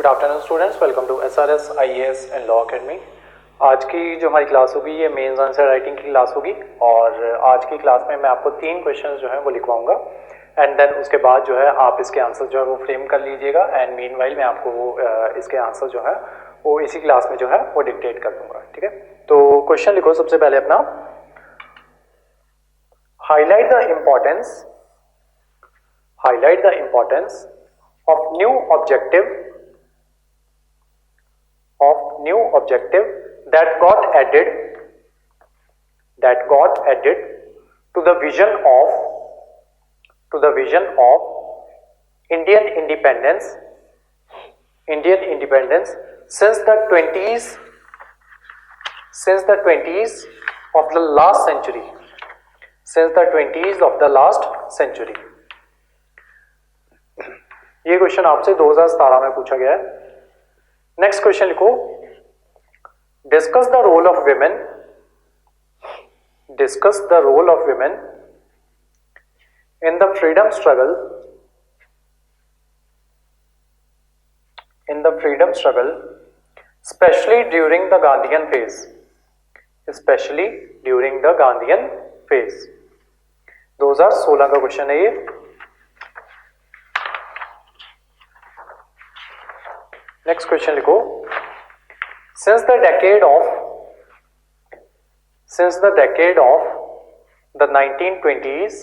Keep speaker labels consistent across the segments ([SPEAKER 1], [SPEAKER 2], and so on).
[SPEAKER 1] Good afternoon students, welcome to SRS IAS and law academy. आज की जो हमारी क्लास होगी ये मेंस आंसर राइटिंग की क्लास होगी और आज की क्लास में मैं आपको 3 क्वेश्चंस जो है वो लिखवाऊंगा एंड देन उसके बाद जो है आप इसके आंसर जो है वो फ्रेम कर लीजिएगा एंड मीनवाइल मैं आपको वो इसके आंसर जो है वो इसी क्लास में जो है वो डिक्टेट कर दूंगा। ठीक है, तो क्वेश्चन लिखो सबसे पहले अपना। Highlight the importance of new objective that got added to the vision of Indian independence since the 20s of the last century। ये क्वेश्चन आपसे 2017 में पूछा गया है। नेक्स्ट क्वेश्चन लिखो। Discuss the role of women in the freedom especially during the Gandhian phase. 2016 का question है ये। नेक्स्ट क्वेश्चन लिखो। Since the decade of the 1920s,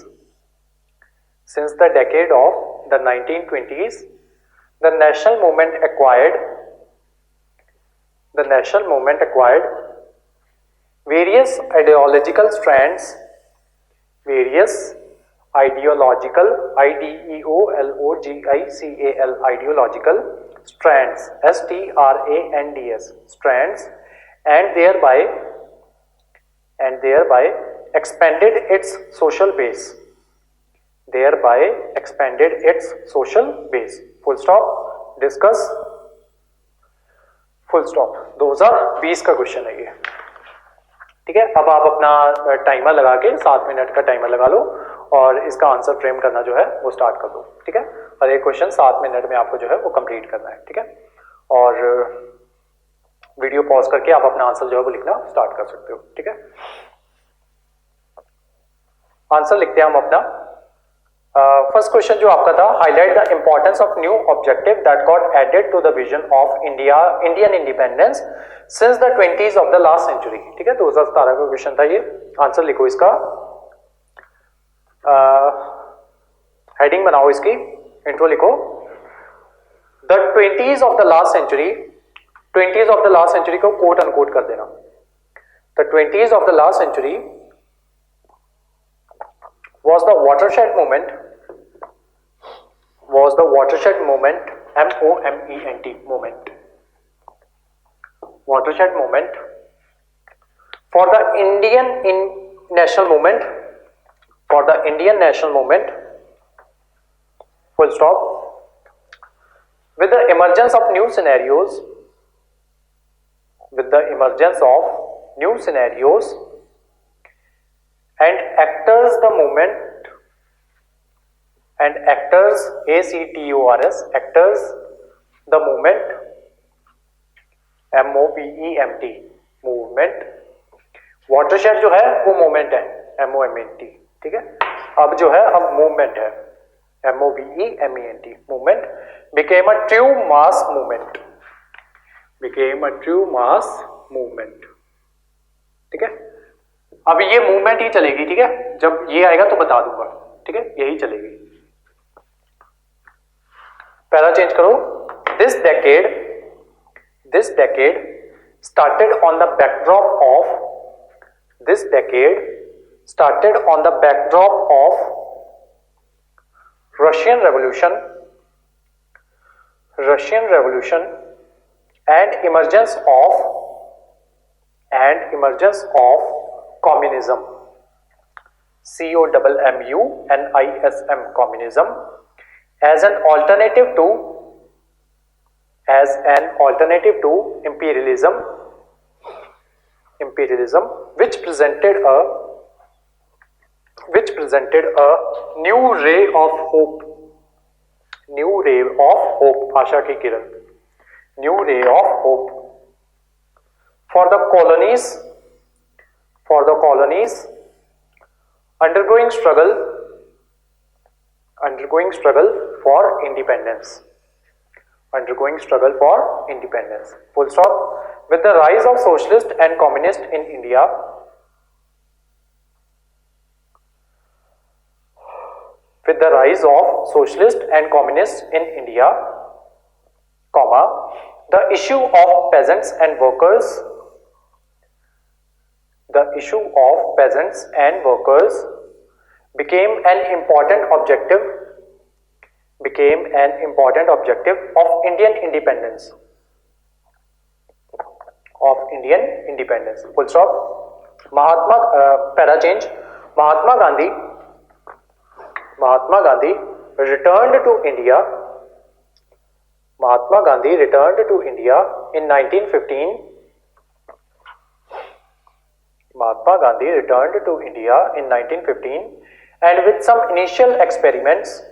[SPEAKER 1] the national movement acquired various ideological strands, ideological strands, strands, and thereby expanded its social base. Full stop. Discuss. Full stop। 2020 का question है ये। ठीक है, अब आप अपना टाइमर लगा के 7 मिनट का टाइमर लगा लो और इसका आंसर फ्रेम करना जो है वो स्टार्ट कर दो। ठीक है, और एक क्वेश्चन 7 मिनट में आपको जो है वो कंप्लीट करना है। ठीक है, और वीडियो पॉज करके आप अपना आंसर जो है वो लिखना स्टार्ट कर सकते हो। ठीक है, आंसर लिखते हैं हम अपना। फर्स्ट क्वेश्चन जो आपका था, highlight the importance of new objective that got added to the vision of Indian independence since the 20s of the last century. ठीक है, 2017 का क्वेश्चन था ये। आंसर लिखो इसका। हेडिंग बनाओ इसकी, इंट्रो लिखो। The 20s of the last century को कोट अनकोट कर देना। The 20s of the last century was the watershed movement, watershed movement for the Indian national movement, full stop, with the emergence of new scenarios and actors the movement movement। Watershed जो है वो movement है, MOMENT। ठीक है, अब जो है अब मूवमेंट है, MOVEMENT। Movement became a true mass movement। ठीक है, अब ये मूवमेंट ही चलेगी। ठीक है, जब ये आएगा तो बता दूंगा। ठीक है, यही चलेगी। पहला चेंज करो। This decade started on the backdrop of Russian Revolution and emergence of communism, COMMUNISM, communism, as an alternative to imperialism, which presented a new ray of hope, आशा की किरण, New ray of hope for the colonies undergoing struggle for independence. Full stop. With the rise of socialist and communist in India, comma, the issue of peasants and workers became an important objective of Indian independence. Full stop. Mahatma Gandhi returned to India in 1915. And with some initial experiments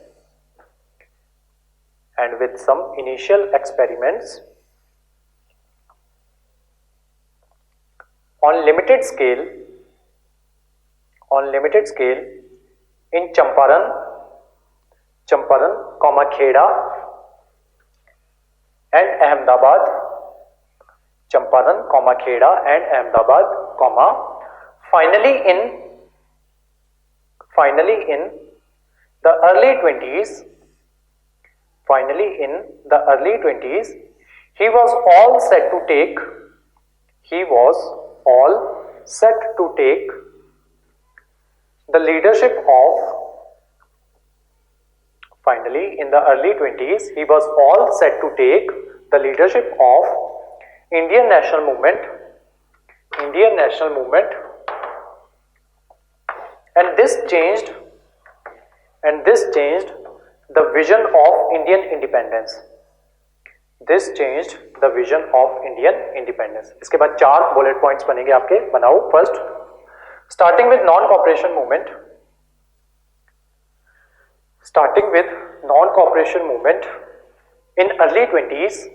[SPEAKER 1] on limited scale in Champaran, Kheda and Ahmedabad, finally in the early 20s, he was all set to take the leadership of Indian national movement, and this changed the vision of Indian independence. इसके बाद 4 bullet points बनेंगे आपके, बनाओ. First, starting with non-cooperation movement in early 20s,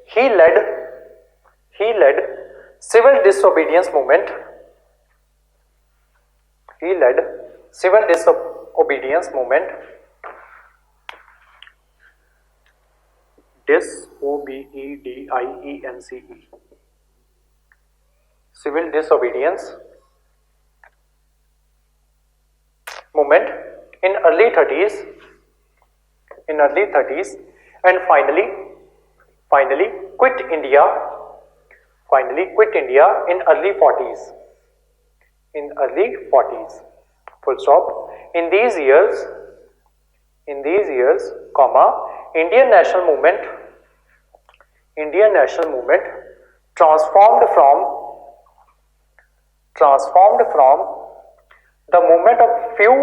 [SPEAKER 1] he led civil disobedience movement. Civil disobedience movement. Civil disobedience movement in early 30s, and finally quit India in early 40s. Full stop. In these years, Indian national movement transformed from the movement of few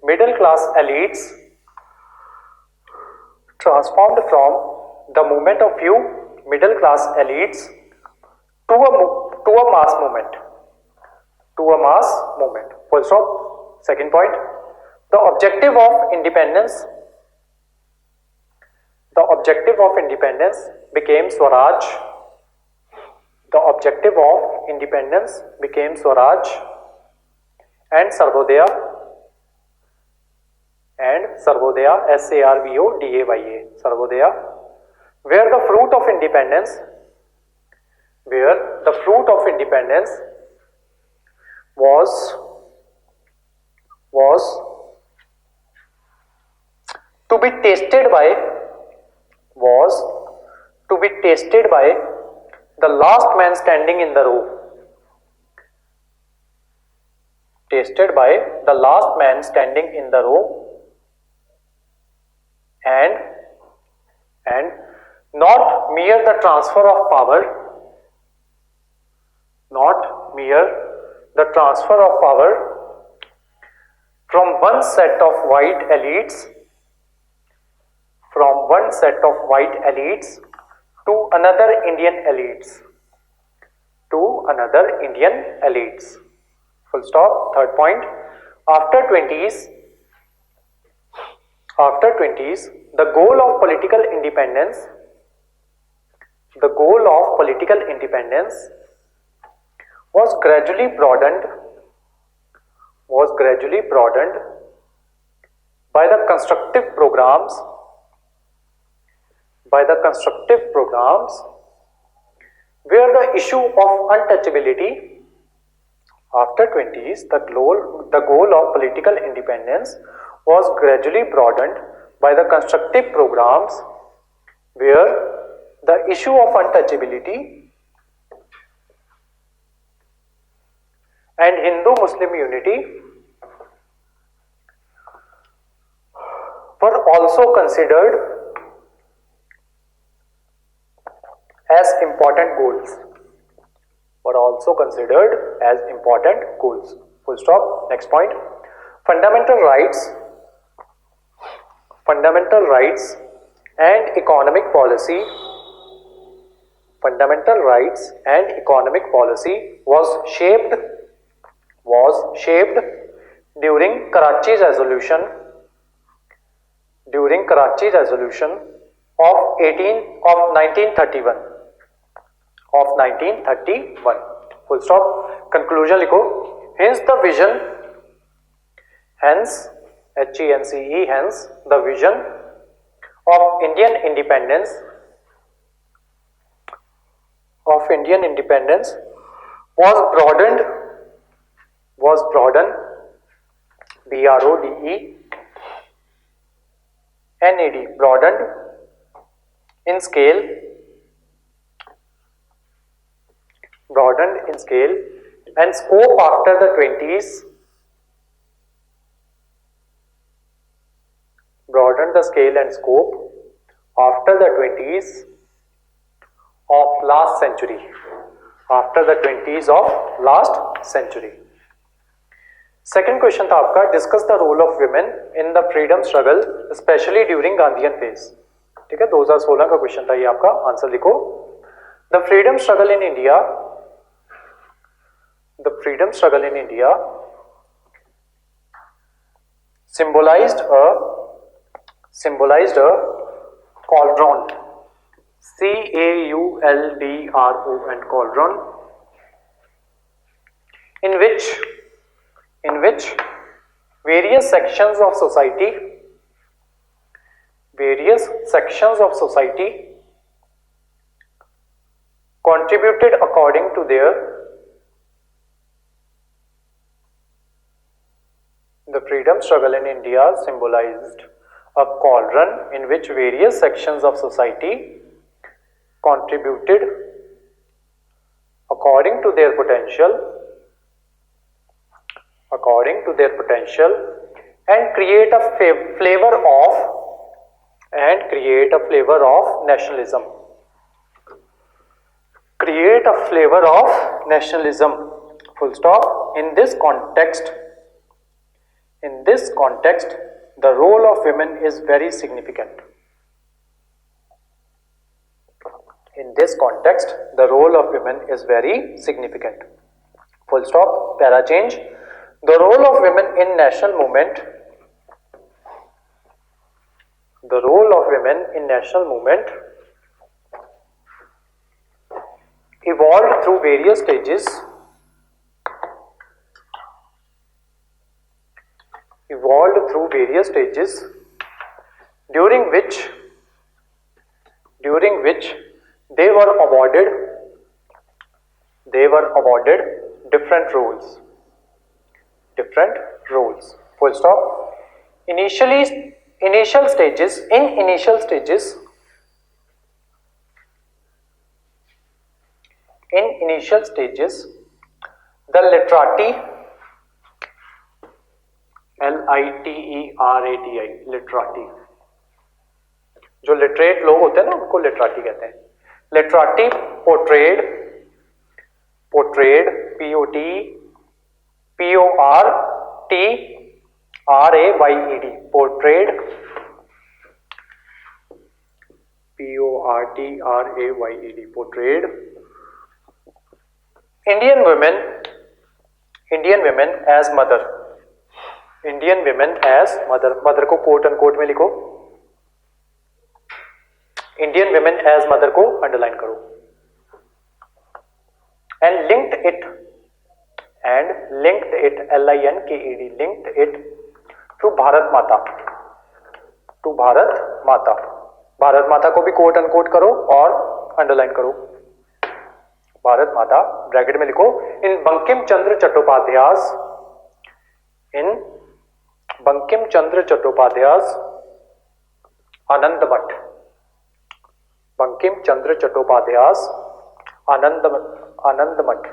[SPEAKER 1] middle class elites to a mass movement. Full stop. Second point, the objective of independence became Swaraj. And Sarvodaya, SARVODAYA, Sarvodaya, where the fruit of independence was to be tasted by the last man standing in the row. And not mere the transfer of power from one set of white elites to another Indian elites. Full stop. Third point, After 20s, the goal of political independence, was gradually broadened by the constructive programs where the issue of untouchability. After 20s, the goal of political independence was gradually broadened by the constructive programs where the issue of untouchability and Hindu-Muslim unity were also considered as important goals. Full stop. Next point. Fundamental rights and economic policy. Was shaped during Karachi resolution of 1931. Full stop. Conclusion लिखो. Hence the vision of Indian independence was broadened broadened in scale and scope after the 20s. Broadened the scale and scope after the 20s of last century. Second question था आपका, discuss the role of women in the freedom struggle, especially during Gandhian phase. ठीक है, 2016 का question था ये आपका. Answer लिखो. The freedom struggle in India symbolized a cauldron, CAULDRON, cauldron, in which various sections of society contributed according to their. The freedom struggle in India symbolized a cauldron in which various sections of society contributed according to their potential and create a flavor of nationalism. Full stop. In this context, the role of women is very significant. Full stop. Para change. The role of women in national movement evolved through various stages during which they were awarded different roles. Full stop. In initial stages, the literati, LITERATI, literati, जो literate लोग होते हैं ना उनको literati कहते हैं. Literati portrayed, PORTRAYED, portrayed Indian women as mother. Indian women as mother, mother को quote unquote में लिखो, इंडियन विमेन एज मदर को अंडरलाइन करो, and linked it LINKED, linked it to Bharat Mata, to Bharat माता, भारत माता को भी कोट अनकोट करो और अंडरलाइन करो, भारत माता ब्रैकेट में लिखो, इन बंकिम चंद्र चट्टोपाध्याय, इन बंकिम चंद्र चट्टोपाध्याय आनंद मठ, बंकिम चंद्र चट्टोपाध्याय आनंद मठ,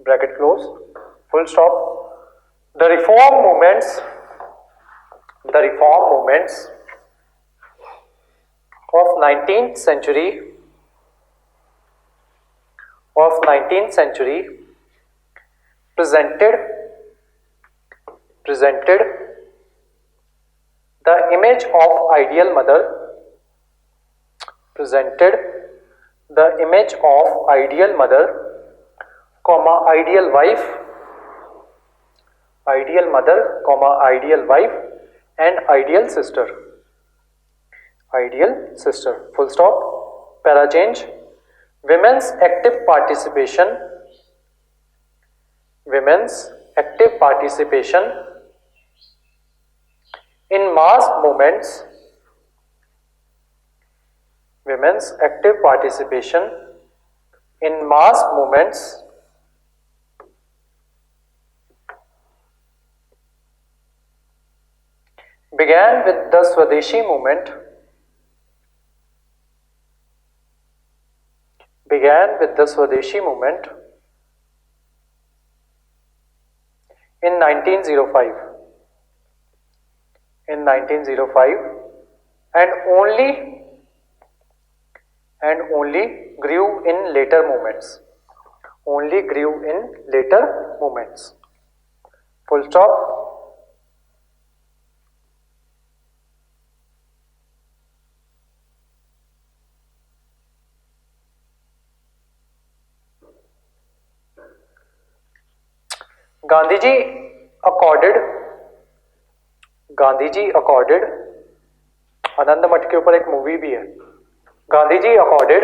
[SPEAKER 1] bracket close, full stop. The reform movements of 19th century presented the image of ideal mother, comma ideal wife, ideal mother, comma ideal wife, and ideal sister, full stop. Para change. Women's active participation in mass movements, women's active participation in mass movements began with the Swadeshi movement, in 1905, and only grew in later movements, full stop. Gandhi ji accorded, आनंद मठ के ऊपर एक movie भी है, Gandhi ji accorded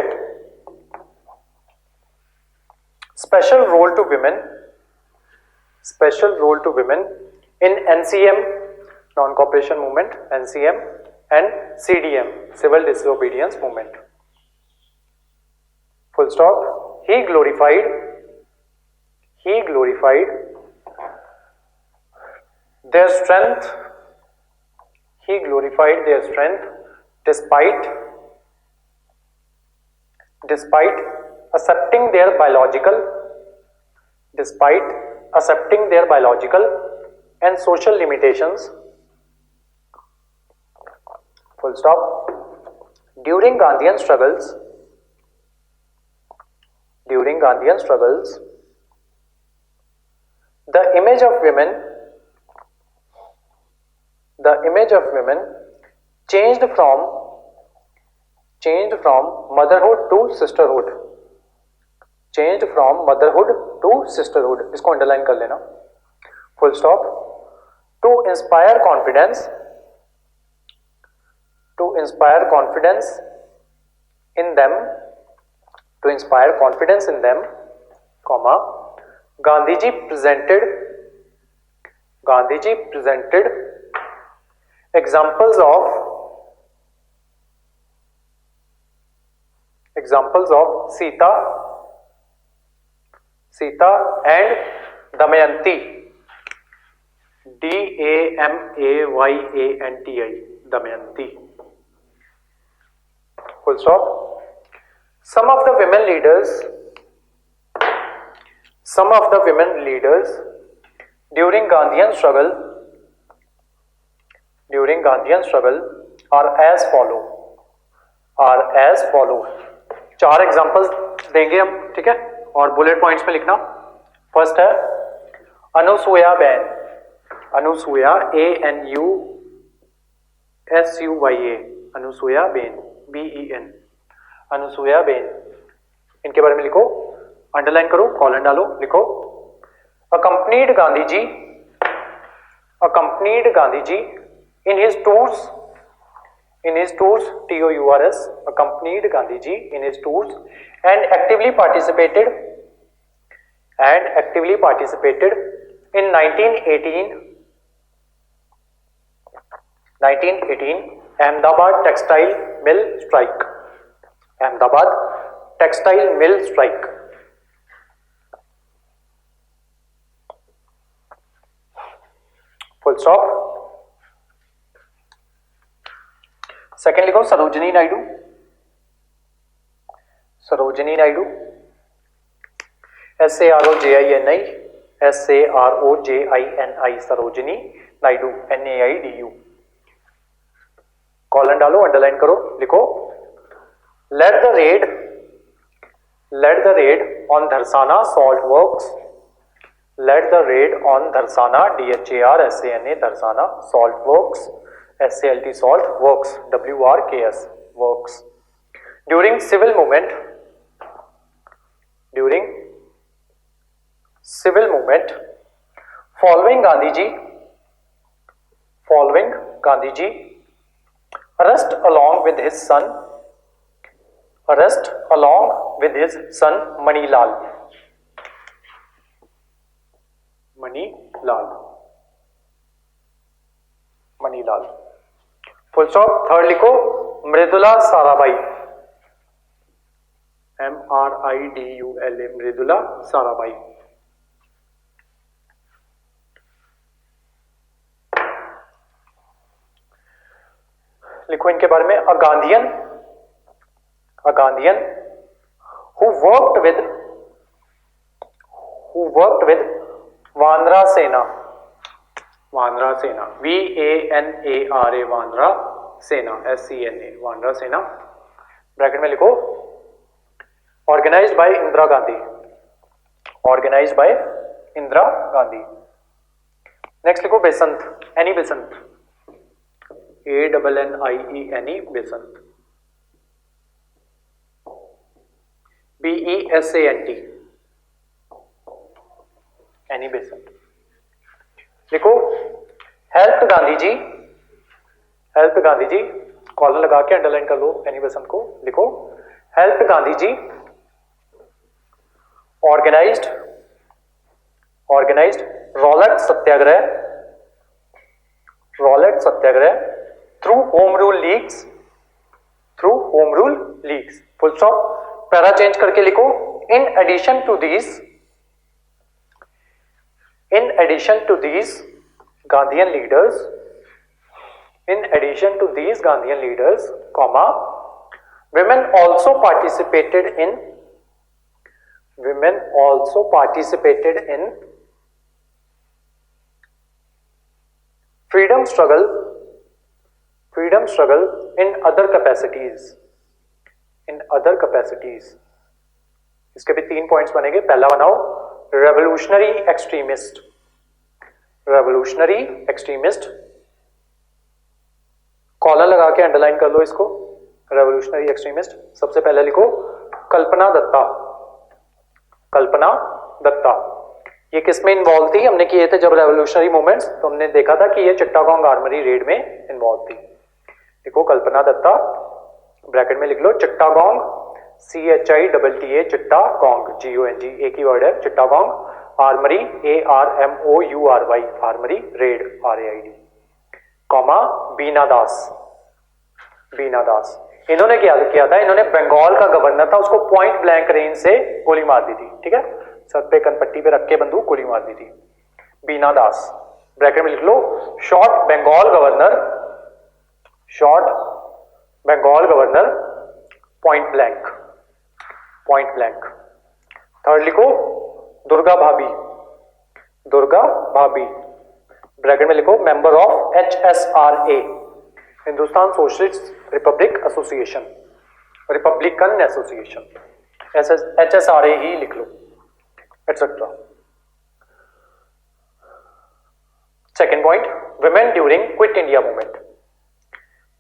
[SPEAKER 1] special role to women in NCM, non-cooperation movement, NCM, and CDM, civil disobedience movement, full stop. He glorified their strength, despite accepting their biological and social limitations, full stop. During Gandhian struggles, the image of women changed from motherhood to sisterhood, इसको underline कर लेना, full stop. To inspire confidence in them, comma, Gandhiji presented examples of Sita and Damayanti, DAMAYANTI, Damayanti, full stop. Some of the women leaders during Gandhian struggle are as follow. 4 examples देंगे हम, ठीक है, और bullet points में लिखना. First है Anusuya ANUSUYA, Anusuya Ben, BEN, Anusuya Ben. इनके बारे में लिखो, अंडरलाइन करो, कॉलन डालो, लिखो accompanied Gandhi ji in his tours, TOURS, accompanied Gandhi ji in his tours and actively participated in 1918 Ahmedabad textile mill strike, full stop। Second लिखो Sarojini Naidu, SAROJINI, Sarojini Naidu, NAIDU। Colon डालो, underline करो, लिखो led the raid on Dharsana salt works, DHARSANA, Dharsana salt works, SALT salt works, WRKS works during civil movement following Gandhi ji arrest along with his son Manilal। Full stop. Third लिखो Mridula Sarabhai, MRIDULA, Mridula Sarabhai. लिखो इनके बारे में अ Gandhian who worked with वानरा सेना, वानरा सेना, वानरा सेना, SCNA, वानरा सेना। Bracket में लिखो organised by Indira Gandhi, next लिखो Besant, Annie Besant, ANNIE, Besant, BESANT, Annie Besant. लिखो हेल्प गांधी जी, कॉलम लगा के अंडरलाइन कर लो एनी बेसंत को, लिखो help Gandhi ji organised Rowlatt satyagraha through home rule leagues, full stop. Para change करके लिखो in addition to these Gandhian leaders, comma, women also participated in freedom struggle in other capacities। इसके भी 3 points बनेंगे। पहला बनाओ रेवोल्यूशनरी एक्सट्रीमिस्ट, कॉलर लगा के underline कर लो इसको, रेवोल्यूशनरी एक्सट्रीमिस्ट। सबसे पहले लिखो कल्पना दत्ता। ये किस में इन्वॉल्व थी? हमने किए थे जब रेवोल्यूशनरी मूवमेंट्स, तो हमने देखा था कि ये चिट्टागोंग आर्मरी रेड में इन्वॉल्व थी। लिखो कल्पना दत्ता, ब्रैकेट में लिख लो चिट्टागोंग, CHITTA, चिट्टागोंग, GONG, एक ही वर्ड है Chittagong, armoury ARMOURY, armoury raid RAID, comma Bina Das. इन्होंने क्या किया था? इन्होंने बंगाल का गवर्नर था, उसको पॉइंट ब्लैंक रेंज से गोली मार दी थी, ठीक है, सर पे कनपट्टी पे रख के बंदूक गोली मार दी थी, बीना दास। ब्रैकेट में लिख लो shot Bengal governor point blank. Third लिखो दुर्गा भाभी, ब्रैकेट में लिखो member of HSRA, Hindustan socialist republican association, HSRA ही लिख लो, etcetera. Second point, women during quit India movement.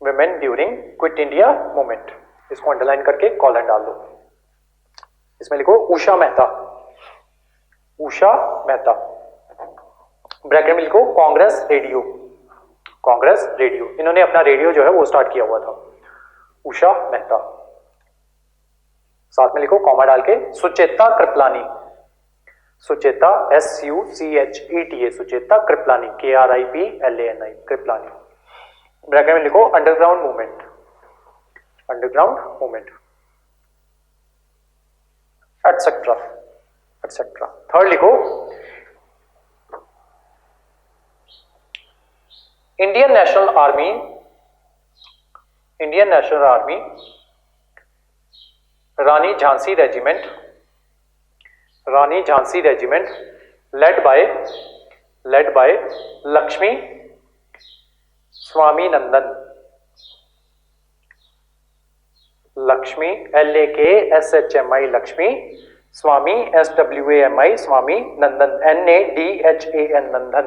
[SPEAKER 1] women during quit India movement, इसको अंडरलाइन करके कॉलन डाल दो। इसमें लिखो उषा मेहता, उषा मेहता। ब्रैकेट में लिखो कांग्रेस रेडियो, कांग्रेस रेडियो, इन्होंने अपना रेडियो जो है वो स्टार्ट किया हुआ था, उषा मेहता। साथ में लिखो कॉमा डाल के Sucheta Kripalani, Sucheta SUCHETA, Sucheta Kripalani, KRIPLANI, Kripalani. Bracket में लिखो underground movement, underground movement, etcetera etcetera. Third लिखो Indian national army, Indian national army Rani Jhansi regiment, Rani Jhansi regiment led by Lakshmi Swaminathan, Lakshmi LAKSHMI, Lakshmi, Swami SWAMI, Swami, Nandan NADHAN, Nandan.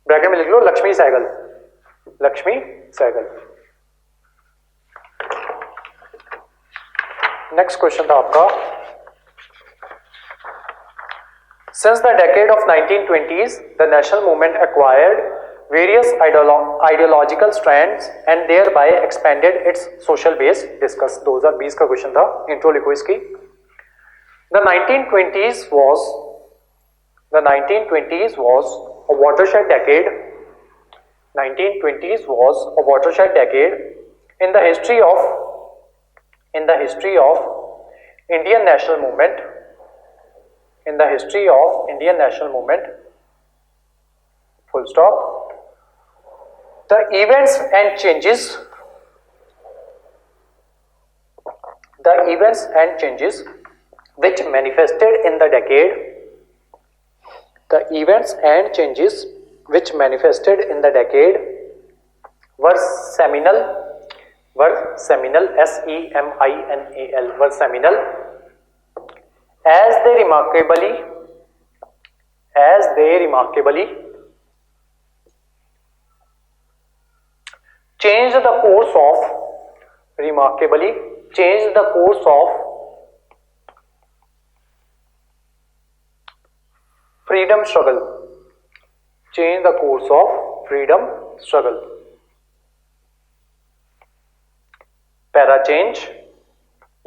[SPEAKER 1] Bracket में लिख लो लक्ष्मी सहगल, लक्ष्मी सहगल। नेक्स्ट क्वेश्चन था आपका, since the decade of 1920s the national movement acquired various ideological strands and thereby expanded its social base, discuss। 2020 का question था, intro लिखो इसकी। The 1920s was a watershed decade, 1920s was a watershed decade in the history of Indian national movement, in the history of Indian national movement, full stop। The events and changes which manifested in the decade, the events and changes which manifested in the decade were seminal, SEMINAL, were seminal, as they remarkably changed the course of freedom struggle, change the course of freedom struggle। Para change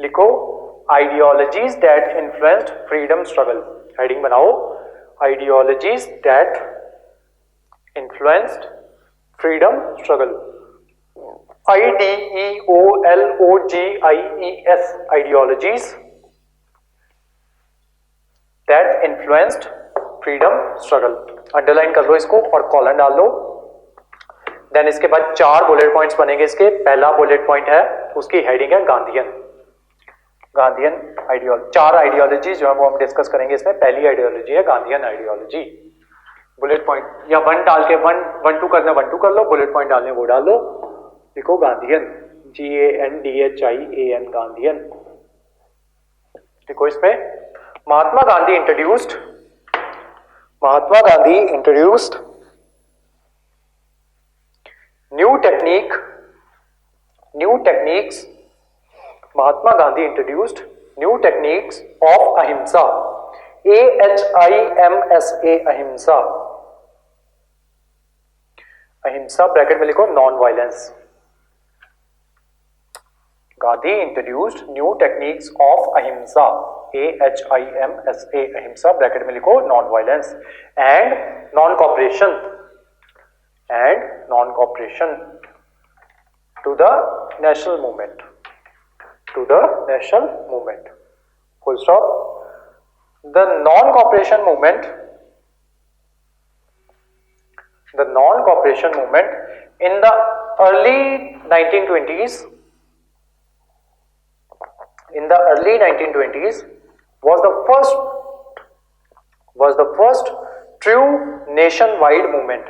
[SPEAKER 1] लिखो ideologies that influenced freedom struggle, heading बनाओ ideologies that influenced freedom struggle, IDEOLOGIES, ideologies that influenced freedom struggle। Underline कर लो इसको और colon डाल लो। Then इसके बाद 4 bullet points बनेंगे इसके। पहला बुलेट पॉइंट है, उसकी हेडिंग है गांधीयन, गांधीयन आइडियोलॉजी। 4 आइडियोलॉजी जो है वो हम डिस्कस करेंगे इसमें। पहली आइडियोलॉजी है गांधीयन आइडियोलॉजी। बुलेट पॉइंट या 1 डाल के 1 2 करना 1 2 कर लो, बुलेट पॉइंट डालने वो डाल लो। लिखो गांधीयन, GANDHIAN, गांधीयन। देखो इसमें Mahatma Gandhi introduced new techniques, Mahatma Gandhi introduced new techniques of ahimsa, AHIMSA, ahimsa, ahimsa bracket में लिखो non violence. Gandhi introduced new techniques of ahimsa, AHIMSA, ahimsa bracket में लिखो non violence and non cooperation to the national movement, full stop। The non-cooperation movement in the early 1920s was the first true nationwide movement,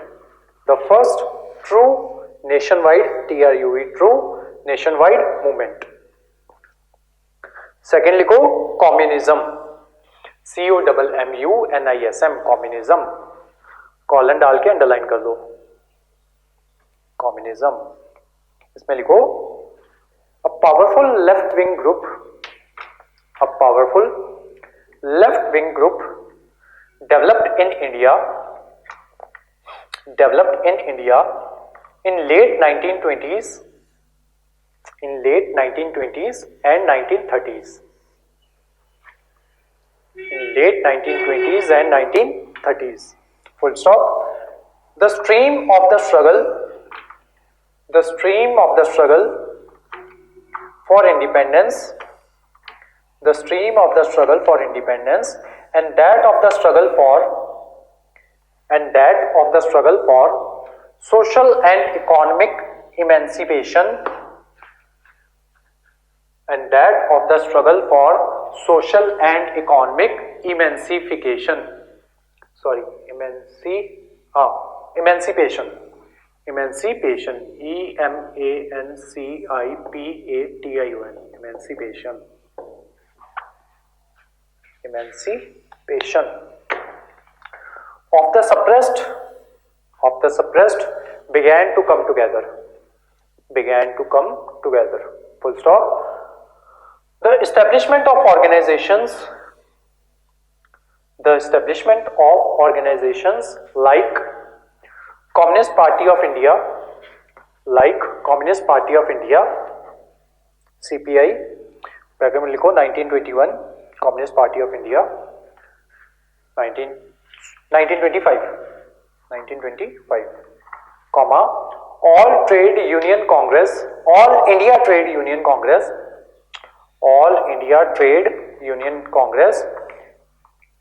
[SPEAKER 1] the first true nationwide, TRUE, true nationwide movement। Second लिखो communism, COMMUNISM, communism. Colon डाल के underline कर दो। Communism. इसमें लिखो a powerful left wing group, a powerful left wing group developed in India in late 1920s and 1930s. In late 1920s and 1930s. Full stop. The stream of the struggle for independence, and that of the struggle for social and economic emancipation, emancipation, emancipation of the suppressed began to come together. Full stop. The establishment of organizations like Communist Party of India, CPI, bracket में लिखो 1921, Communist Party of India, 1925, comma, All India Trade Union Congress,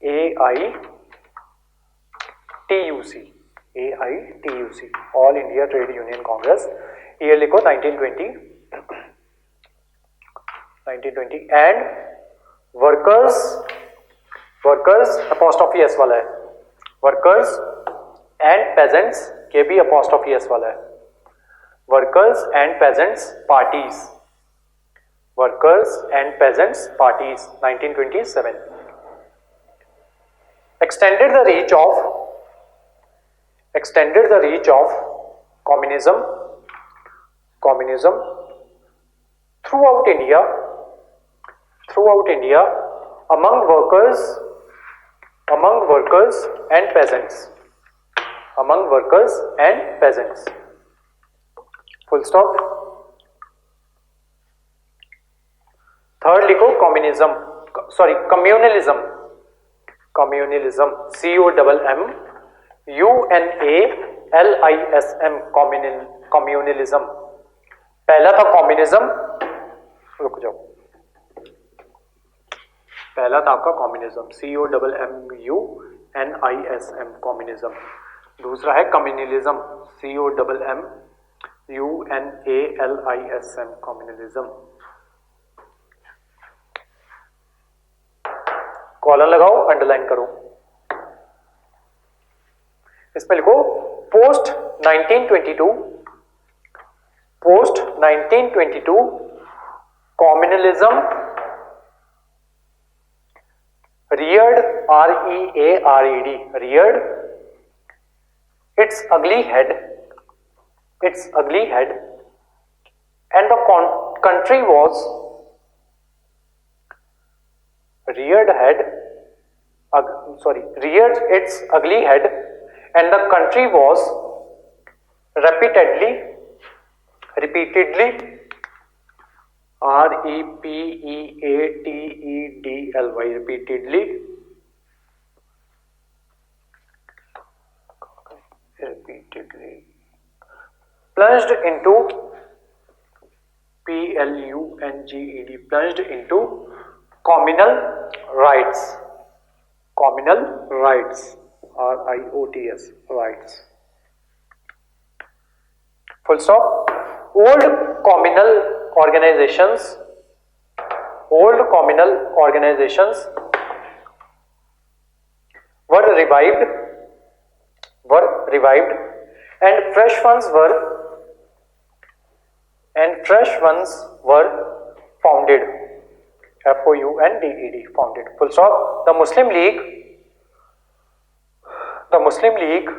[SPEAKER 1] AITUC, All India Trade Union Congress, year लिखो 1920, and workers apostrophe s वाला है, workers and peasants के भी apostrophe s वाला है, workers and peasants parties, 1927. Extended the reach of communism throughout India among workers and peasants. Full stop. Third लिखो communalism, communalism. पहला था communism, रुक जाओ, पहला था आपका communism, COMMUNISM, communism. दूसरा है communalism, COMMUNALISM, communism. कॉलम लगाओ, अंडरलाइन करो. इसमें लिखो post 1922 communalism reared its ugly head and the country was reared its ugly head and the country was repeatedly repeatedly plunged into communal rights, rights. Full stop. Old communal organizations were revived and fresh ones were founded, FOUNDED, founded. Full stop. The Muslim League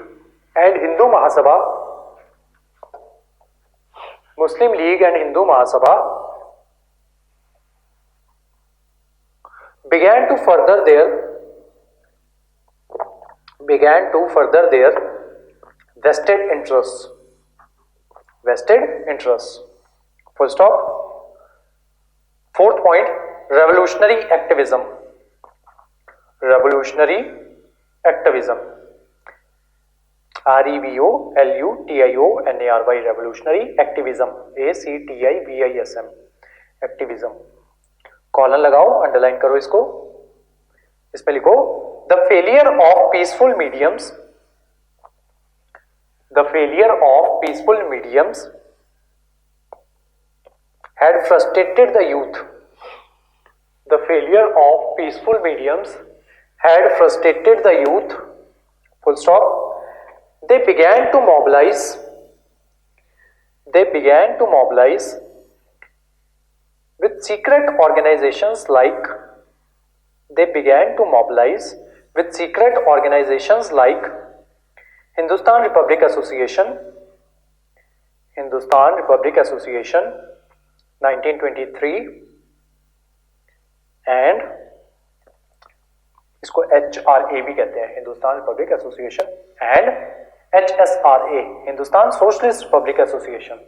[SPEAKER 1] and Hindu Mahasabha Muslim League and Hindu Mahasabha began to further their vested interests. Full stop. Fourth point, revolutionary activism. REVOLUTIONARY, revolutionary activism, ACTIVISM, activism. Colon लगाओ, underline करो इसको, इसमें लिखो the failure of peaceful mediums had frustrated the youth. The failure of peaceful mediums had frustrated the youth. Full stop. They began to mobilize with secret organizations like Hindustan Republic Association 1923 and इसको HRA भी कहते हैं, Hindustan Republic association, and HSRA, Hindustan socialist Republic association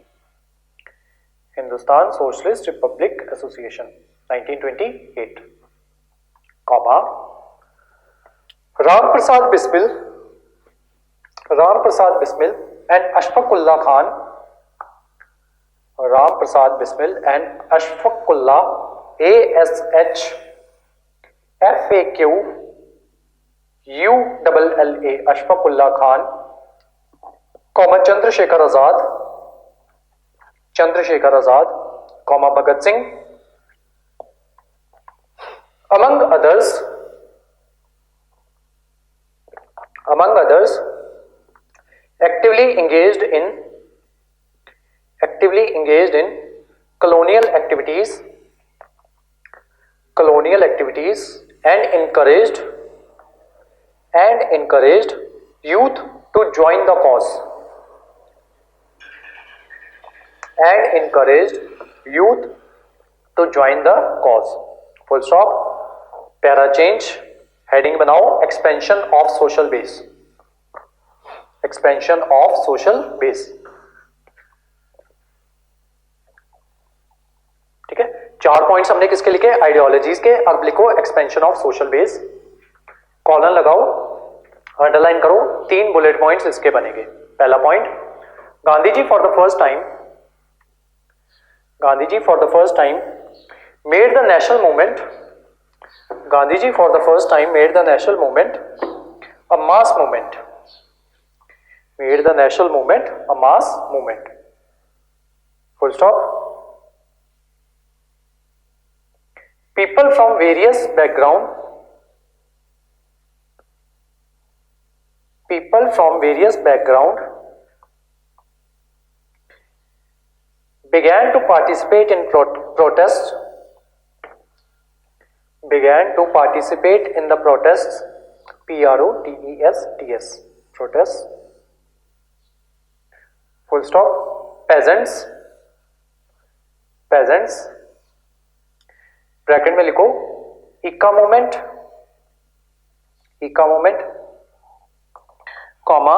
[SPEAKER 1] 1928, comma Ram Prasad Bismil and Ashfaqulla Khan, ASH FAQ ULLA, Ashfaqulla Khan, comma Chandrashekhar Azad, comma Bhagat Singh, among others actively engaged in colonial activities and encouraged youth to join the cause. Full stop. Para change, heading बनाओ, expansion of social base. ठीक है, 4 points हमने किसके लिखे, ideologies के, अब लिखो expansion of social base, colon लगाओ, अंडरलाइन करो, 3 बुलेट पॉइंट्स इसके बनेंगे। पहला point, Gandhi ji for the first time made the national movement a mass movement. Full stop. People from various background began to participate in protests. PROTESTS, protests. Full stop. Peasants, bracket में लिखो इक्का movement, comma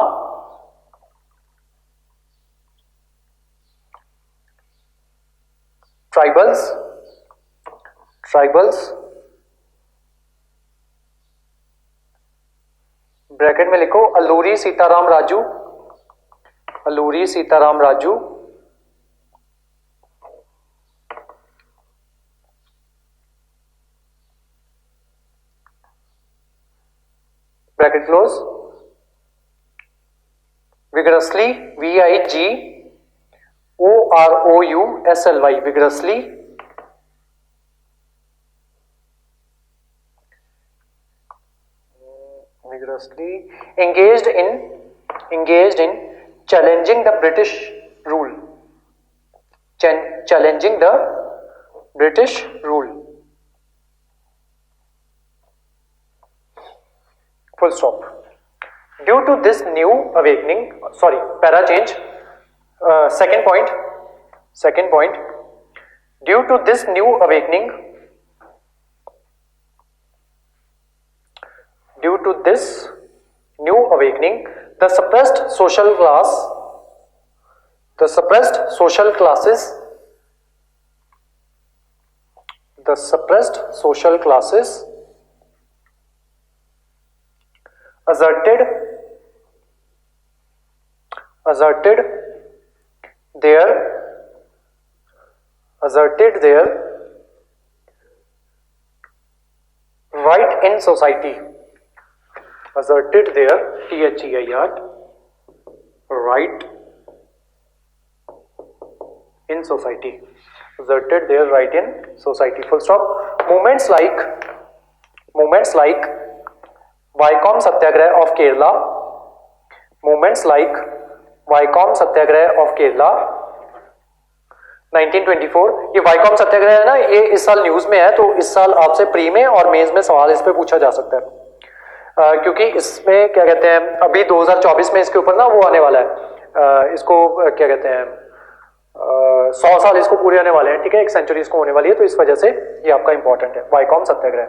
[SPEAKER 1] tribals, bracket में लिखो Alluri Sitaram Raju, bracket close, vigorously, VIGOROUSLY, vigorously engaged in challenging the British rule. Full stop. Due to this new awakening, para change, second point, Second point, due to this new awakening, the suppressed social classes asserted their right in society. Asserted their THEIR right in society. Asserted their right in society. Full stop. Movements like Vaikom Satyagraha of Kerala. Movements like Vaikom Satyagraha of Kerala 1924. ये वाइकॉम सत्याग्रह है ना, ये इस साल news में है, तो इस साल आपसे प्री में और मेंस में सवाल इस पे पूछा जा सकता है, क्योंकि इसमें क्या कहते हैं, अभी 2024 में इसके ऊपर ना वो आने वाला है, इसको क्या कहते हैं, 100 साल इसको पूरे होने वाले हैं, ठीक है, 1 सेंचुरी इसको होने वाली है, तो इस वजह से ये आपका इंपॉर्टेंट है, वाइकॉम सत्याग्रह,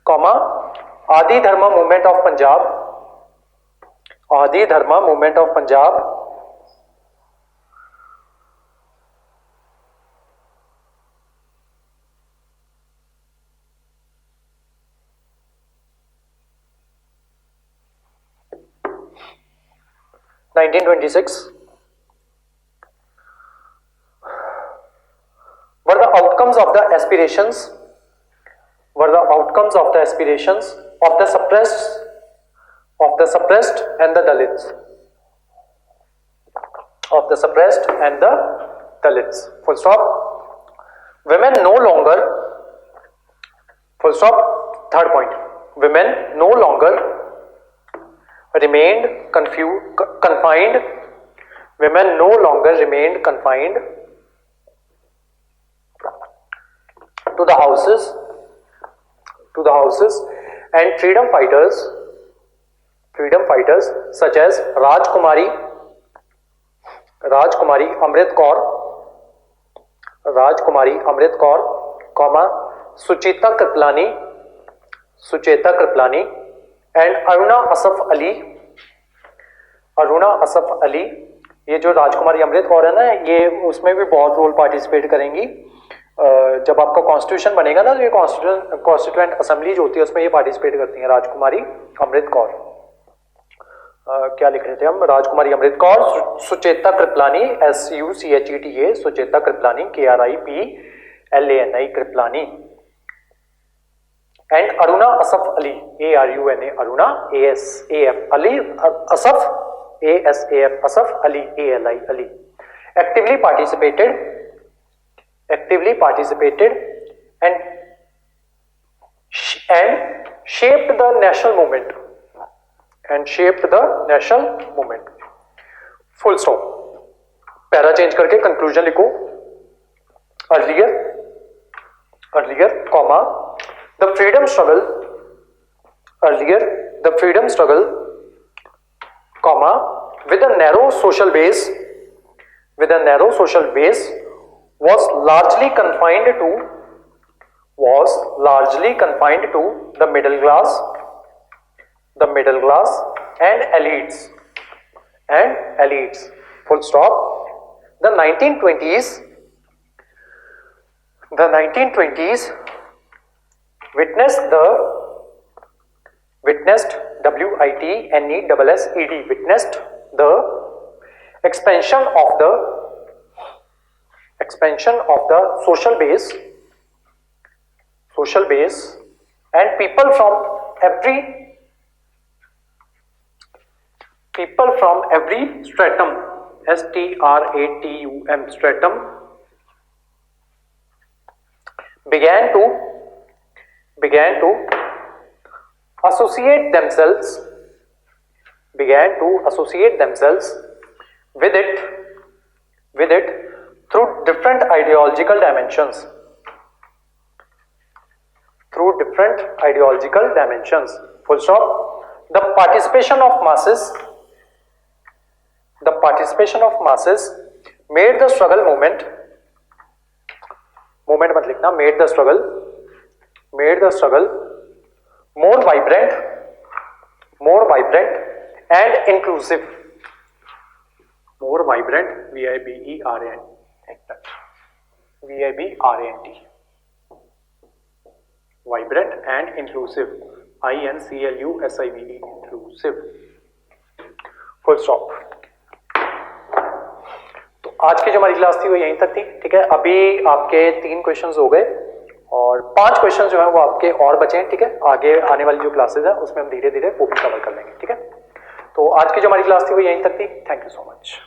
[SPEAKER 1] कॉमा आदि Dharma movement of Punjab, Adi Dharma movement of Punjab 1926 were the outcomes of the aspirations of the suppressed and the Dalits, full stop. Women no longer, full stop. Third point, women no longer remained confined. Women no longer remained confined to the houses, and freedom fighters such as Rajkumari Amrit Kaur, comma Sucheta Kriplani and Aruna Asaf Ali. ये जो राजकुमारी अमृत कौर है ना, ये उसमें भी बहुत role participate करेंगी। जब आपका कॉन्स्टिट्यूशन बनेगा ना, तो ये कॉन्स्टिट्यूएंट असेंबली जो होती है उसमें ये पार्टिसिपेट करती हैं, राजकुमारी अमृत कौर। क्या लिख रहे थे हम, Rajkumari Amrit Kaur, Sucheta Kripalani SUCHETA, Sucheta Kripalani KRIPLANI Kripalani, and Aruna Asaf Ali ARUNA Aruna ASAF Ali, Asaf ASAF Asaf Ali ALI Ali, actively participated and shaped the national movement, full stop. Para change करके कंक्लूजन लिखो, earlier comma the freedom struggle comma with a narrow social base was largely confined to the middle class and elites, full stop. The 1920s witnessed the expansion of the social base and people from every stratum, STRATUM stratum, began to associate themselves with it through different ideological dimensions, full stop. The participation of masses made the struggle movement movement मत लिखना, made the struggle more vibrant and inclusive, more vibrant VIBRANT, vibrant and inclusive INCLUSIVE, inclusive, full stop. तो आज की जो हमारी class थी वो यहीं तक थी, ठीक है। अभी आपके 3 क्वेश्चंस हो गए और 5 क्वेश्चंस जो है वो आपके और बचे हैं, ठीक है। आगे आने वाली जो क्लासेस है उसमें हम धीरे धीरे वो भी कवर कर लेंगे, ठीक है। तो आज की जो हमारी क्लास थी वो यहीं तक थी। Thank you so much.